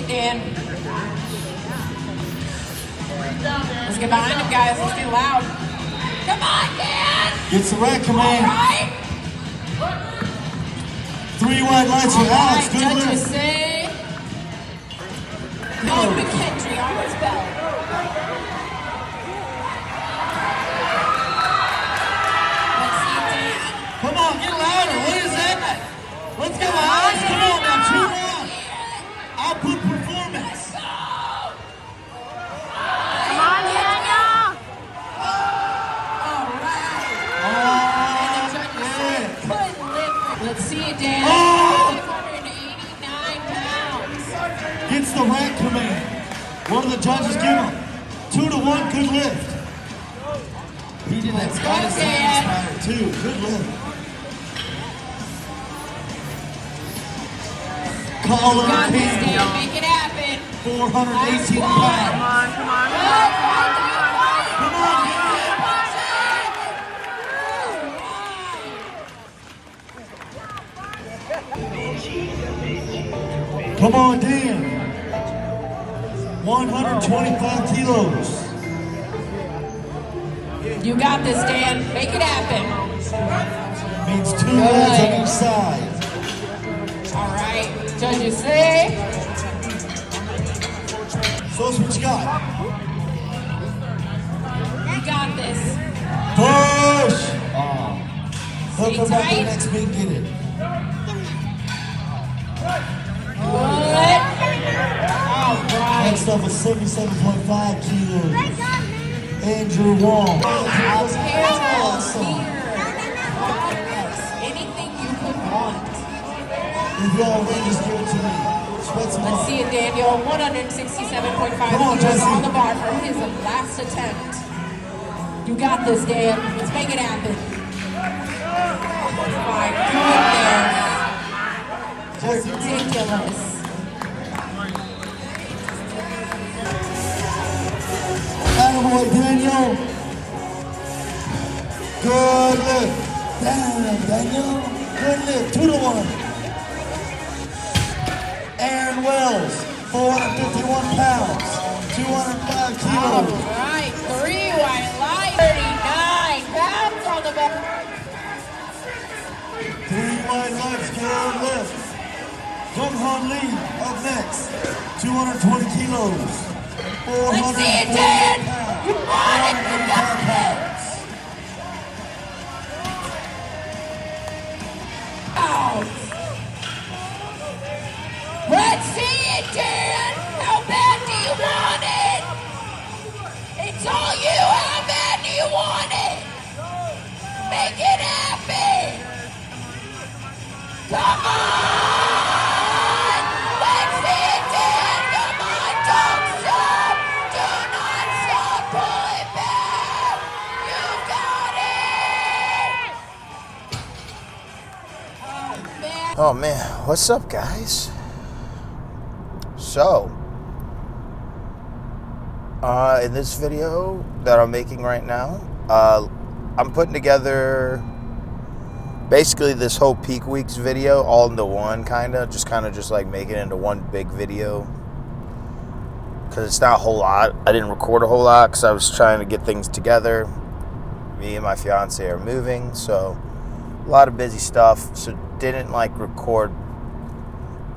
Dan. Let's get behind him, guys. Let's get loud. Come on, Dan. Gets the rack command. All right. 3 white lights for Alex. Good Judges lift. say no McKendry on his belt. Let's see, Dan. Come on, get louder. What is that? Let's go, Alex. Come on now, 2 rounds. Output performance. Come on, Daniel. All right. And the judges say couldn't live. Let's see it, Dan. 589 pounds. Gets the rack command. What do the judges give him? 2 to 1, good lift. He did that Scottish pattern too. Good lift. Collar Got this, King, Dan. Make it happen. 418 pounds. Come on. Come on, Come on, Dan. 125 kilos. You got this, Dan. Make it happen. Means 2 legs on each side. All right. Judges say. So that's what you got. You got this. Push. Hook him up to the tight. next beat, get it. Good. All right. Next up is 77.5 kilos. Andrew Wong. Awesome. Anything you could want. If y'all win, just give it to me. Sweat some Let's up. see it, Daniel. 167.5 Come on, kilos Jesse. on the bar for his last attempt. You got this, Dan. Let's make it happen. My goodness. Jesse, Ridiculous. attaboy, Daniel. Good lift. Damn, Daniel. Good lift. 2 to 1. Aaron Wells, 451 pounds, 205 All kilos. right. 3 white light. 39 pounds on the bar. 3 wide legs, good lift. Jung Han Lee up next, 220 kilos, Let's see it, 448 Dan. pounds, You want it. You got 485 it. pounds. Let's see it, Dan. How bad do you want it? It's all you. How bad do you want it? Make it happen. Come on. Let's see it, Dan. Come on. Don't stop. Do not stop. Pull it back. You got it. Oh, man. Oh man, what's up, guys? So, in this video that I'm making right now, I'm putting together basically this whole peak weeks video all into one, kind of just like making it into one big video, because it's not a whole lot. I didn't record a whole lot because I was trying to get things together. Me and my fiance are moving, so a lot of busy stuff, so didn't like record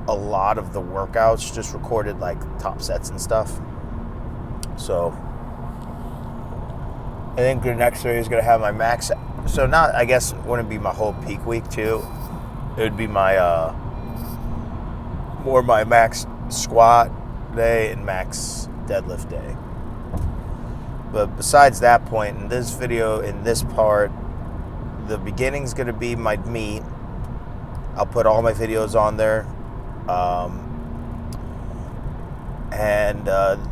a lot of the workouts, just recorded like top sets and stuff. So I think the next video is going to have my max. So not, I guess, wouldn't be my whole peak week too. It would be my more my max squat day and max deadlift day. But besides that point, in this video, in this part, the beginning's going to be my meet. I'll put all my videos on there.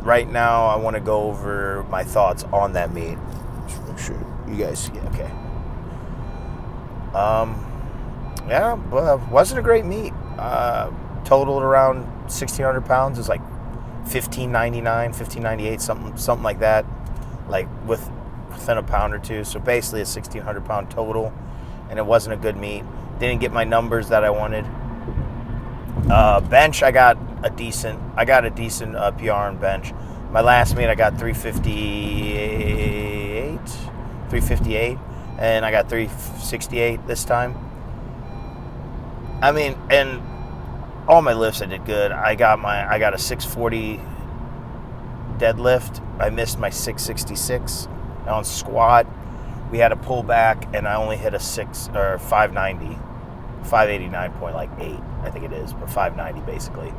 Right now I want to go over my thoughts on that meet. Just make sure you guys see it. Okay. Yeah, but wasn't a great meet. Totaled around 1,600 pounds. It's like 1,599, 1,598, something like that. Like within a pound or two. So basically a 1,600 pound total, and it wasn't a good meet. Didn't get my numbers that I wanted. Bench, I got a decent PR and bench. My last meet I got 358, and I got 368 this time. I mean, and all my lifts I did good. I got a 640 deadlift. I missed my 666 on squat. We had a pull back, and I only hit a 590, 589.8, I think it is, but 590 basically.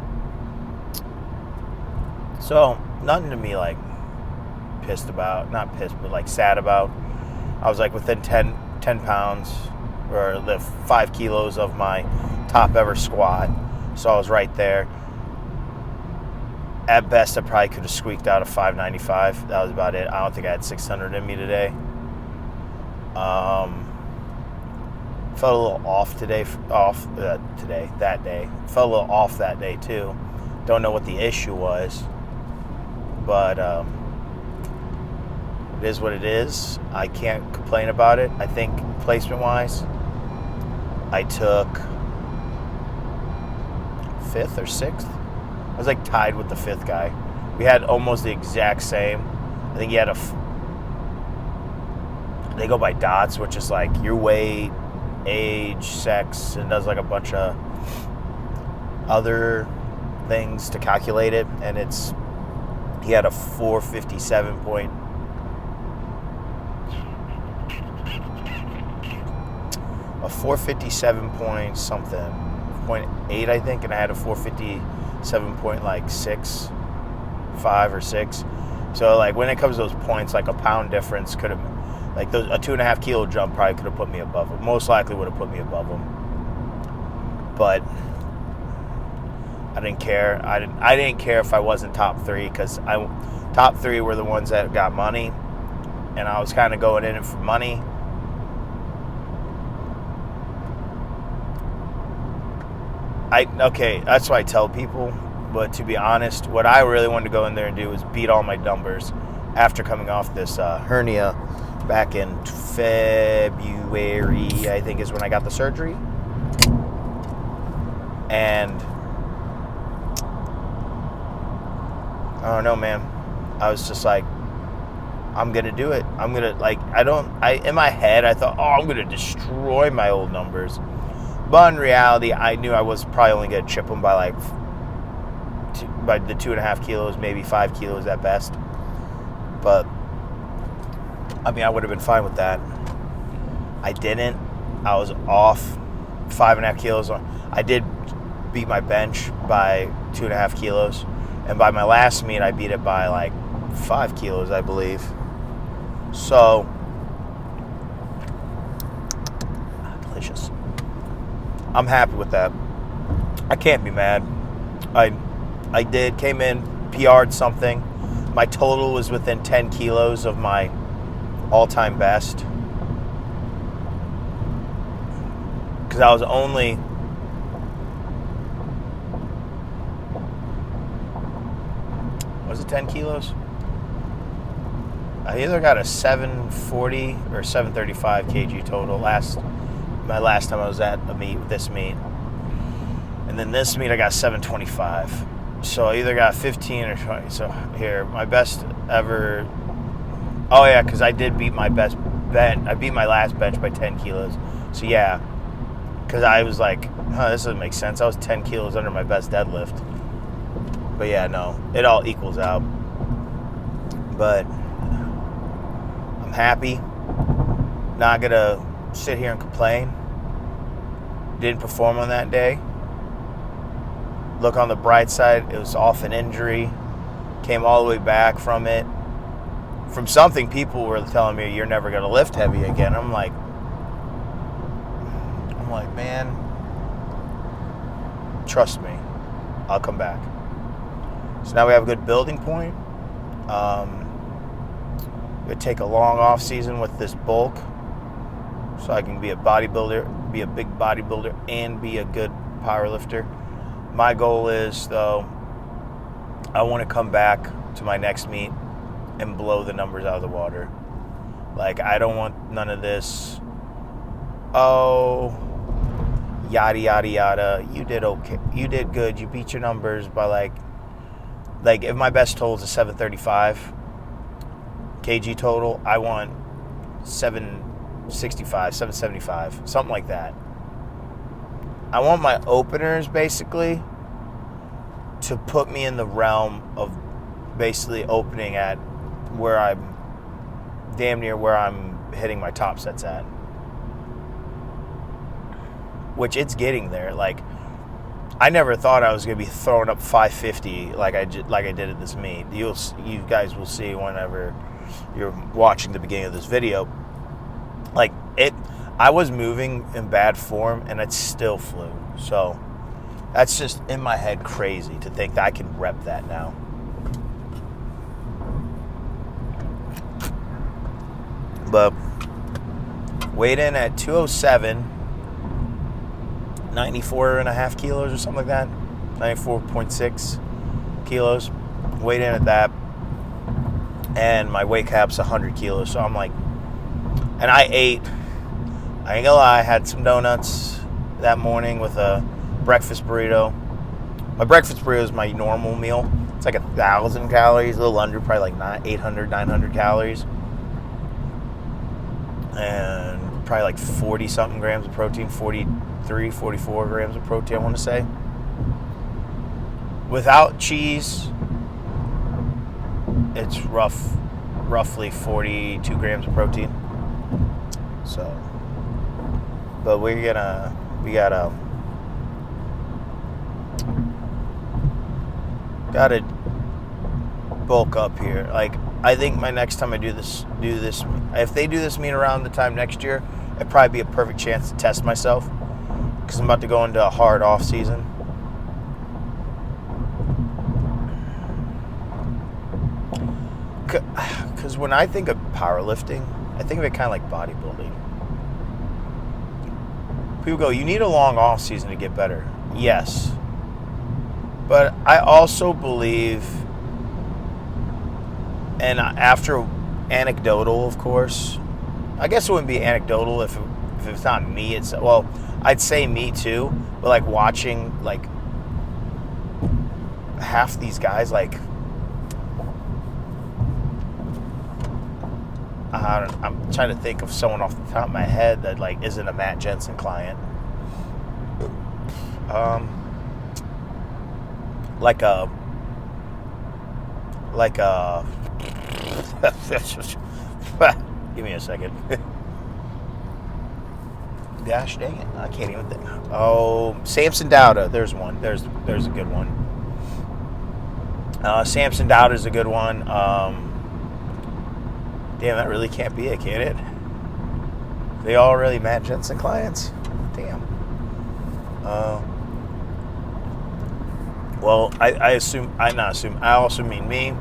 So nothing to be like pissed about, not pissed, but like sad about. I was like within 10 pounds or the 5 kilos of my top ever squat. So I was right there. At best, I probably could have squeaked out a 595. That was about it. I don't think I had 600 in me today. Felt a little off that day. Felt a little off that day too. Don't know what the issue was, but it is what it is. I can't complain about it. I think placement-wise, I took 5th or 6th. I was like tied with the 5th guy. We had almost the exact same. I think he had they go by dots, which is like your weight, age, sex, and does like a bunch of other things to calculate it. And he had a 457 point. A 457 point something, 0.8 I think, and I had a 457 point like 6, 5 or 6. So like when it comes to those points, like a pound difference could have, like a 2.5 kilo jump probably could have put me above him. Most likely would have put me above him. But I didn't care. I didn't care if I wasn't top 3, because top 3 were the ones that got money, and I was kind of going in it for money. Okay, that's what I tell people, but to be honest, what I really wanted to go in there and do was beat all my numbers after coming off this hernia back in February, I think is when I got the surgery. And I don't know, man. I was just like, I'm going to do it. I'm going to, in my head, I thought, I'm going to destroy my old numbers. But in reality, I knew I was probably only going to chip them by by the 2.5 kilos, maybe 5 kilos at best. But I mean, I would have been fine with that. I didn't. I was off 5.5 kilos. I did beat my bench by 2.5 kilos. And by my last meet, I beat it by like 5 kilos, I believe. So, delicious. I'm happy with that. I can't be mad. I came in, PR'd something. My total was within 10 kilos of my all-time best. Because I was only... Was it 10 kilos? I either got a 740 or 735 kg total my last time I was at this meet. And then this meet I got 725. So I either got 15 or 20. So here, my best ever. Oh yeah, because I did beat my best bench. I beat my last bench by 10 kilos. So yeah, because I was like, this doesn't make sense. I was 10 kilos under my best deadlift. But yeah, no, it all equals out. But I'm happy. Not gonna sit here and complain. Didn't perform on that day. Look on the bright side, it was off an injury. Came all the way back from it. From something people were telling me, you're never gonna lift heavy again. I'm like, man, trust me, I'll come back. So now we have a good building point. It would take a long off season with this bulk, so I can be a bodybuilder, be a big bodybuilder, and be a good power lifter. My goal is, though, I want to come back to my next meet and blow the numbers out of the water. Like, I don't want none of this, yada yada yada. You did okay. You did good. You beat your numbers by like if my best total is a 735 kg total, I want 765, 775, something like that. I want my openers basically to put me in the realm of basically opening at where I'm damn near where I'm hitting my top sets at. Which it's getting there. Like, I never thought I was going to be throwing up 550 like I did at this meet. You guys will see whenever you're watching the beginning of this video. Like, I was moving in bad form and it still flew. So that's just in my head crazy to think that I can rep that now. But weighed in at 207, 94.5 kilos or something like that. 94.6 kilos. Weighed in at that. And my weight cap's 100 kilos. So I'm like, and I ain't gonna lie, I had some donuts that morning with a breakfast burrito. My breakfast burrito is my normal meal. It's like 1,000 calories, a little under, probably like 800, 900 calories. And probably like 40 something grams of protein, 43, 44 grams of protein, I want to say. Without cheese, it's roughly 42 grams of protein. So, but we gotta bulk up here. Like, I think my next time I do this, if they do this meet around the time next year, it'd probably be a perfect chance to test myself, because I'm about to go into a hard off season. Because when I think of powerlifting, I think of it kind of like bodybuilding. People go, you need a long off season to get better. Yes. But I also believe, and after anecdotal, of course, I guess it wouldn't be anecdotal if it's not me. Well, I'd say me too, but like watching like half these guys, like, I'm trying to think of someone off the top of my head that like isn't a Matt Jensen client. Give me a second. Gosh dang it, I can't even think. Oh, Samson Dowda. There's one. There's a good one. Samson Dowda is a good one. Damn, that really can't be it, can it? They all really Matt Jensen clients? Damn. Well, I also mean me.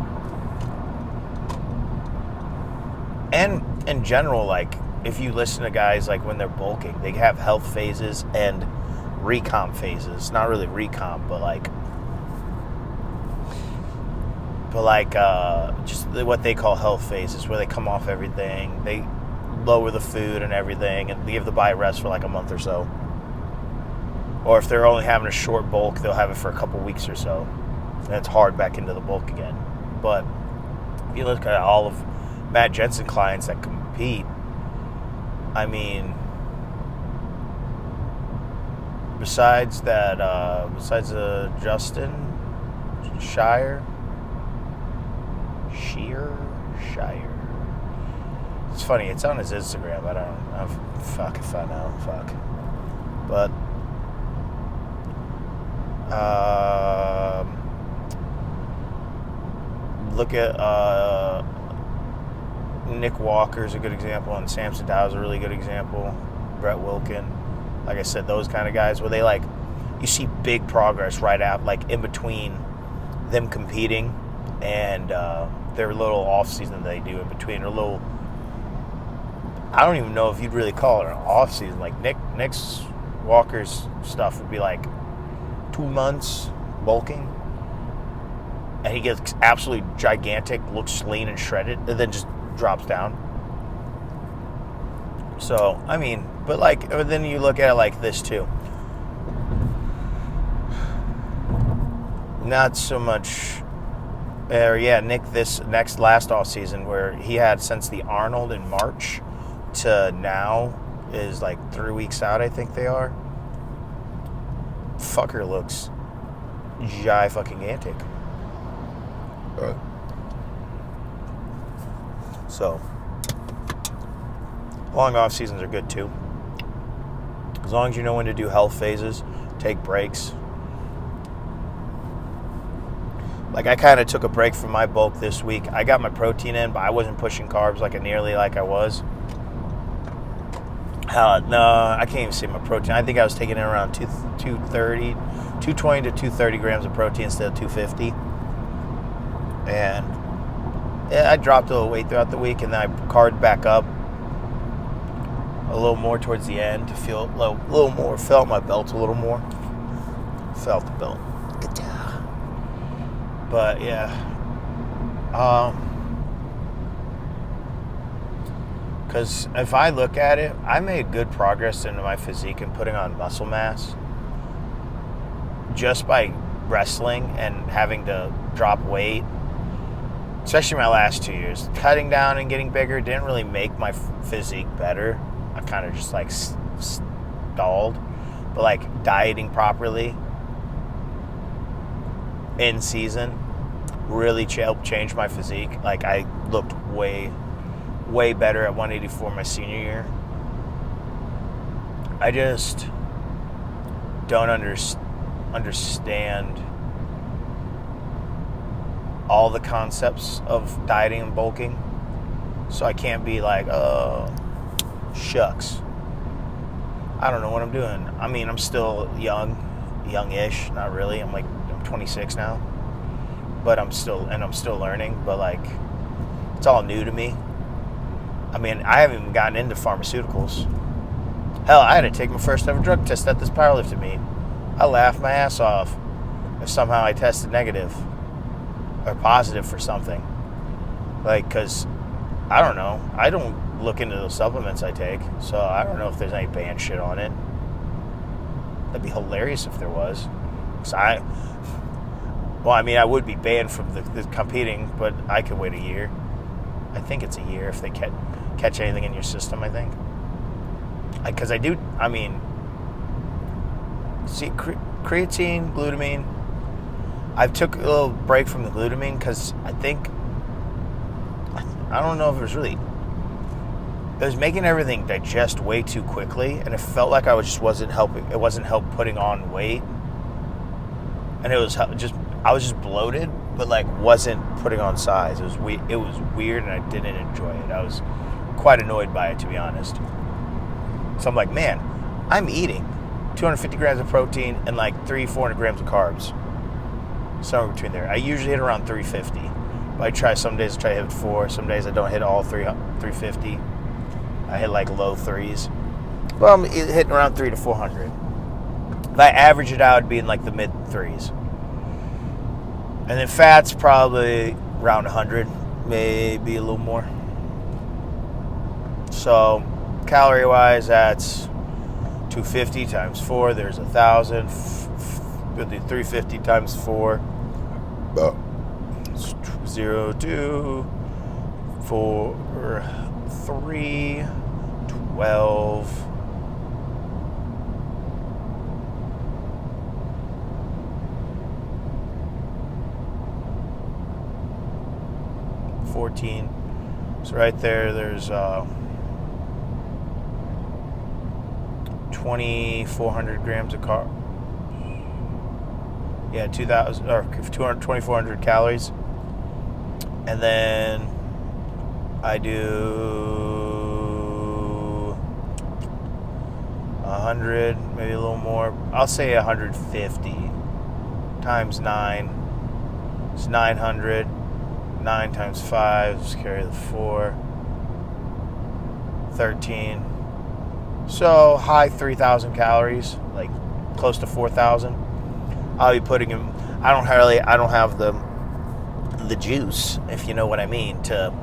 And in general, like, if you listen to guys, like, when they're bulking, they have health phases and recomp phases. Not really recomp, but just what they call health phases, where they come off everything, they lower the food and everything, and give the body rest for like a month or so. Or if they're only having a short bulk, they'll have it for a couple weeks or so, and it's hard back into the bulk again. But if you look at all of Matt Jensen clients that compete, I mean, besides Justin Shire. It's funny, it's on his Instagram. I don't know. Fuck if I know. Fuck. But look at Nick Walker's a good example, and Samson Dow's a really good example. Brett Wilkin. Like I said, those kind of guys where they like, you see big progress right out, like in between them competing and their little off season they do in between, or little, I don't even know if you'd really call it an off season. Like Nick's Walker's stuff would be like 2 months bulking, and he gets absolutely gigantic, looks lean and shredded, and then just drops down. So I mean, but then you look at it like this too. not so much. Nick, this last off season where he had since the Arnold in March to now is like 3 weeks out. I think they are. Fucker looks fucking-gantic. So, long off seasons are good too. As long as you know when to do health phases, take breaks. Like, I kind of took a break from my bulk this week. I got my protein in, but I wasn't pushing carbs nearly like I was. No, I can't even say my protein. I think I was taking in around 220 to 230 grams of protein instead of 250. And I dropped a little weight throughout the week, and then I carved back up a little more towards the end to feel a little more, felt my belt a little more. Felt the belt. But yeah, because if I look at it, I made good progress into my physique and putting on muscle mass just by wrestling and having to drop weight, especially my last 2 years. Cutting down and getting bigger didn't really make my physique better. I kind of just like stalled, but like dieting properly in season really helped change my physique. Like, I looked way better at 184 my senior year. I just don't understand all the concepts of dieting and bulking, so I can't be like, oh, shucks, I don't know what I'm doing. I mean, I'm still youngish, not really. I'm 26 now, but I'm still learning. But like, it's all new to me. I mean, I haven't even gotten into pharmaceuticals. Hell, I had to take my first ever drug test at this powerlifting meet. I laughed my ass off if somehow I tested negative or positive for something. Like, because I don't know. I don't look into those supplements I take, so I don't know if there's any banned shit on it. That'd be hilarious if there was. I mean, I would be banned from the competing, but I could wait a year. I think it's a year if they catch anything in your system, I think. Because creatine, glutamine. I took a little break from the glutamine because I don't know if it was making everything digest way too quickly, and it felt like I wasn't helping. It wasn't putting on weight, and I was just bloated, but like wasn't putting on size. It was weird, and I didn't enjoy it. I was quite annoyed by it, to be honest. So I'm like, man, I'm eating 250 grams of protein and like 400 grams of carbs. Somewhere between there. I usually hit around 350. But some days I try to hit 4. Some days I don't hit all 350. I hit like low 3s. Well, I'm hitting around 300 to 400. If I average it out, it'd be in like the mid 3s. And then fat's probably around 100, maybe a little more. So, calorie-wise, that's 250 times 4. There's 1,000. 350 times 4. 0, 2, 4, 3, 12. $14. So right there's 2,400 grams of carb. Yeah, 2,400 calories. And then I do 100, maybe a little more. I'll say 150 times 9. It's 900. 9 times 5, just carry the 4. 13. So high 3,000 calories, like close to 4,000. I'll be putting him. I don't have the juice, if you know what I mean, to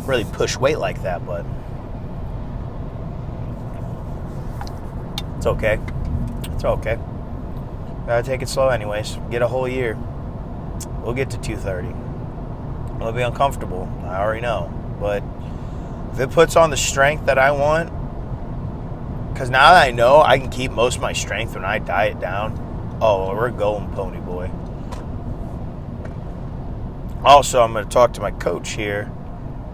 really push weight like that, but it's okay. It's okay. Gotta take it slow anyways. Get a whole year. we'll get to 230. It'll be uncomfortable. I already know. But if it puts on the strength that I want, because now that I know I can keep most of my strength when I diet down, oh, we're going, pony boy. Also, I'm going to talk to my coach here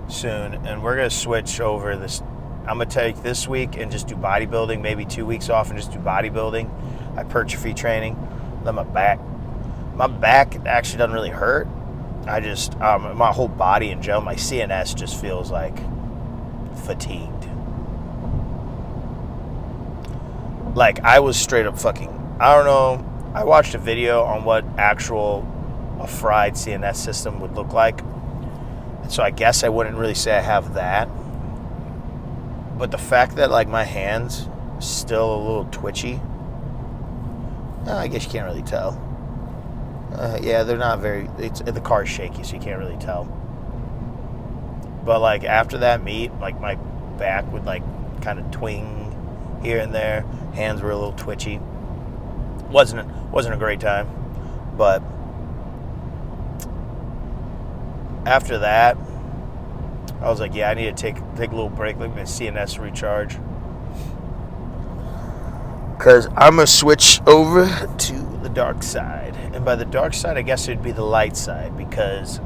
soon, and we're going to switch over this. I'm going to take this week and just do bodybuilding, maybe 2 weeks off and just do bodybuilding, hypertrophy training. Then my back actually doesn't really hurt. I just, my whole body in general, my CNS just feels like fatigued. Like, I was straight up fucking, I don't know, I watched a video on what a fried CNS system would look like. And so I guess I wouldn't really say I have that. But the fact that, like, my hands still a little twitchy, I guess you can't really tell. Yeah, they're not very, the car's shaky, so you can't really tell. But, like, after that meet, like, my back would, like, kind of twing here and there. Hands were a little twitchy. Wasn't a great time. But after that, I was like, yeah, I need to take a little break, let my CNS recharge. Because I'm going to switch over to the dark side. And by the dark side, I guess it would be the light side, because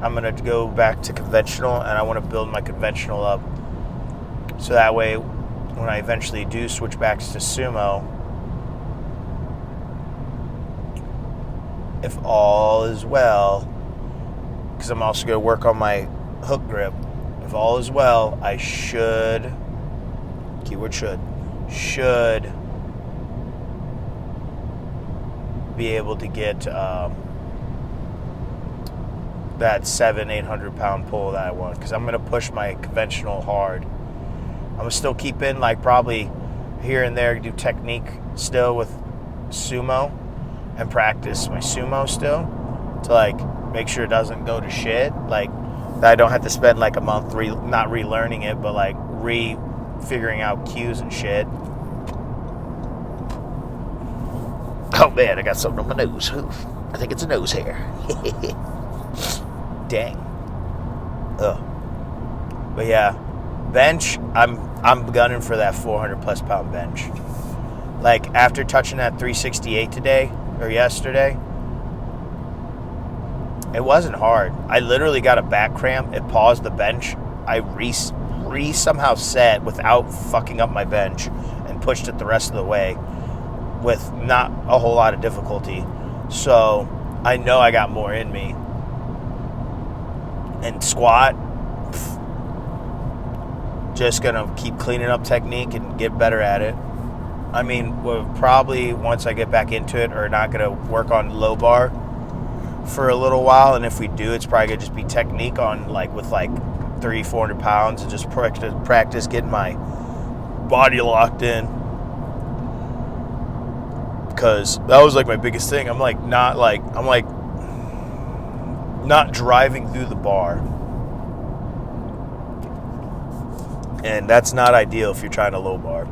I'm going to go back to conventional, and I want to build my conventional up. So that way, when I eventually do switch back to sumo, if all is well, because I'm also going to work on my hook grip. If all is well, I should, keyword should be able to get that 700-800 pound pull that I want, because I'm going to push my conventional hard. I'm going to still keep in, like, probably here and there, do technique still with sumo and practice my sumo still to, like, make sure it doesn't go to shit. Like, that I don't have to spend, like, a month not relearning it, but, like, figuring out cues and shit. Oh, man, I got something on my nose. Oof. I think it's a nose hair. Dang. Ugh. But, yeah. Bench, I'm gunning for that 400-plus pound bench. Like, after touching that 368 today, or yesterday, it wasn't hard. I literally got a back cramp. It paused the bench. I somehow set without fucking up my bench and pushed it the rest of the way with not a whole lot of difficulty. So I know I got more in me. And squat, just gonna keep cleaning up technique and get better at it. I mean, we'll probably, once I get back into it, are not gonna work on low bar for a little while, and if we do, it's probably gonna just be technique on, like, with like 300-400 pounds, and just practice getting my body locked in, because that was like my biggest thing. I'm not driving through the bar, and that's not ideal if you're trying to low bar.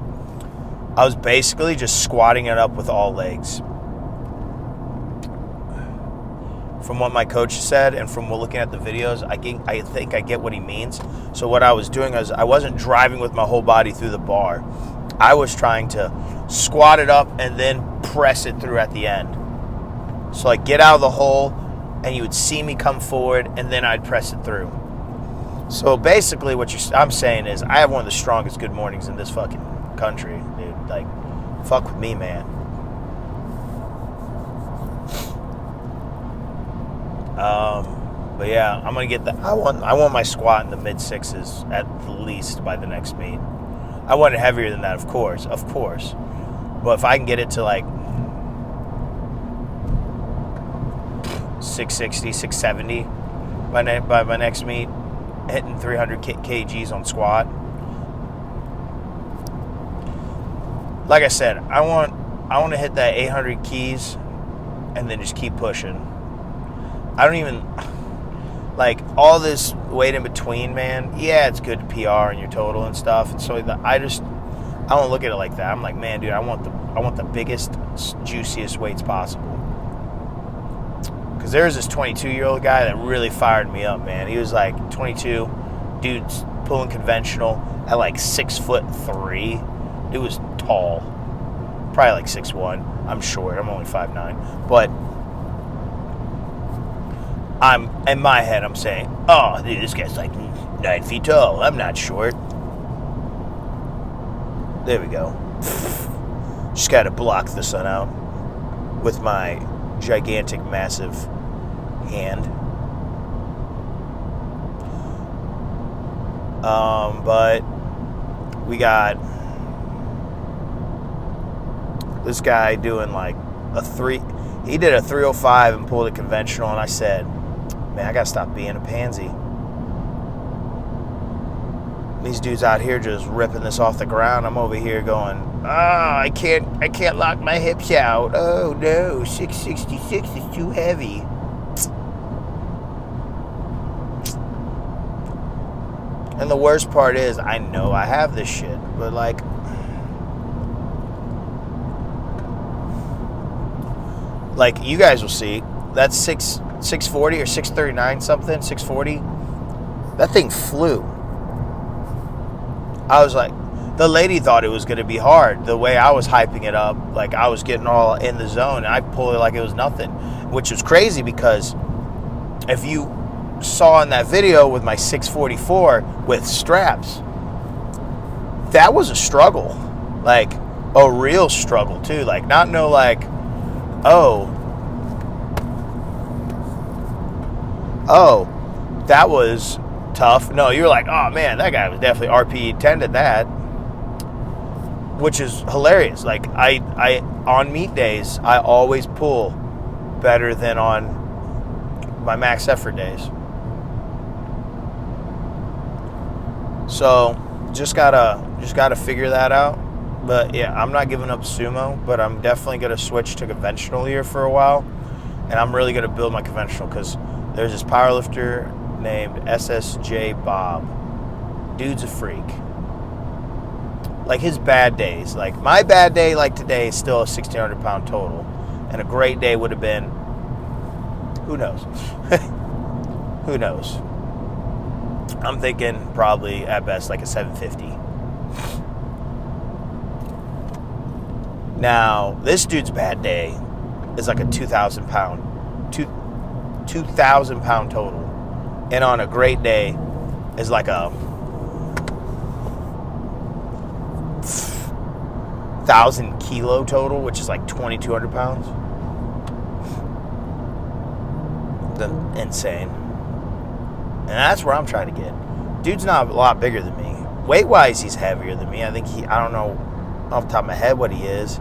I was basically just squatting it up with all legs. From what my coach said and from looking at the videos, I think I get what he means. So what I was doing is I wasn't driving with my whole body through the bar. I was trying to squat it up and then press it through at the end. So I get out of the hole and you would see me come forward and then I'd press it through. So basically what I'm saying is I have one of the strongest good mornings in this fucking country, dude. Like, fuck with me, man. But yeah, I'm gonna get I want my squat in the mid sixes at the least by the next meet. I want it heavier than that, of course. But if I can get it to like 660, 670 by my next meet, hitting 300 kgs on squat. Like I said, I want to hit that 800 keys and then just keep pushing. I don't even, like, all this weight in between, man. Yeah, it's good to PR and your total and stuff. And so I don't look at it like that. I'm like, man, dude, I want the biggest, juiciest weights possible. Because Because there was this 22-year-old guy that really fired me up, man. He was like 22, dude's pulling conventional at like 6'3". Dude was tall, probably like 6'1". I'm short. I'm only 5'9". But I'm in my head, I'm saying, oh, dude, this guy's like 9 feet tall. I'm not short. There we go. Just got to block the sun out with my gigantic, massive hand. But we got this guy doing like he did a 305 and pulled a conventional, and I said, man, I gotta stop being a pansy. These dudes out here just ripping this off the ground. I'm over here going, I can't lock my hips out. Oh no, 666 is too heavy. And the worst part is, I know I have this shit, but like, you guys will see, that's 640 or 639 something, 640. That thing flew. I was like, the lady thought it was going to be hard. The way I was hyping it up, like I was getting all in the zone, and I pulled it like it was nothing, which was crazy because if you saw in that video with my 644 with straps, that was a struggle, like a real struggle too. Like not no like, oh, that was tough. No, you're like, oh man, that guy was definitely RP 10 at that, which is hilarious. Like I on meet days, I always pull better than on my max effort days. So just gotta figure that out. But yeah, I'm not giving up sumo, but I'm definitely gonna switch to conventional here for a while, and I'm really gonna build my conventional because there's this powerlifter named SSJ Bob. Dude's a freak. Like his bad days, like my bad day, like today, is still a 1,600 pound total, and a great day would have been, who knows? Who knows? I'm thinking probably at best like a 750. Now, this dude's bad day is like a 2,000 pound total. And on a great day is like a 1,000 kilo total, which is like 2,200 pounds. Insane. And that's where I'm trying to get. Dude's not a lot bigger than me. Weight-wise, he's heavier than me. I think I don't know off the top of my head what he is.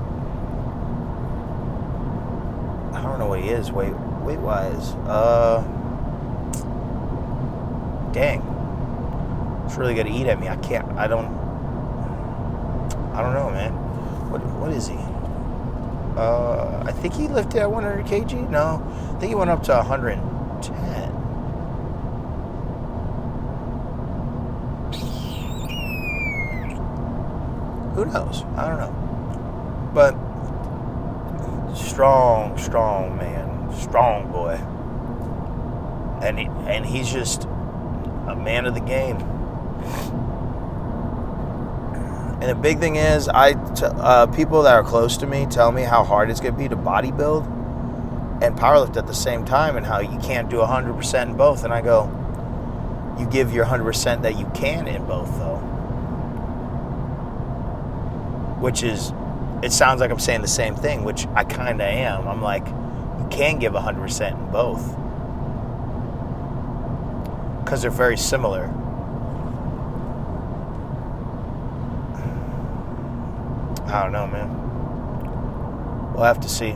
I don't know what he is weight-wise. Dang. It's really gonna eat at me. I don't know, man. What is he? I think he lifted at 100 kg. No, I think he went up to 110. Who knows? I don't know. But strong man, strong boy, and he's just a man of the game. And the big thing is, people that are close to me tell me how hard it's going to be to bodybuild and powerlift at the same time, and how you can't do 100% in both. And I go, you give your 100% that you can in both, though. Which is, it sounds like I'm saying the same thing, which I kind of am. I'm like, you can give 100% in both, because they're very similar. I don't know, man. We'll have to see.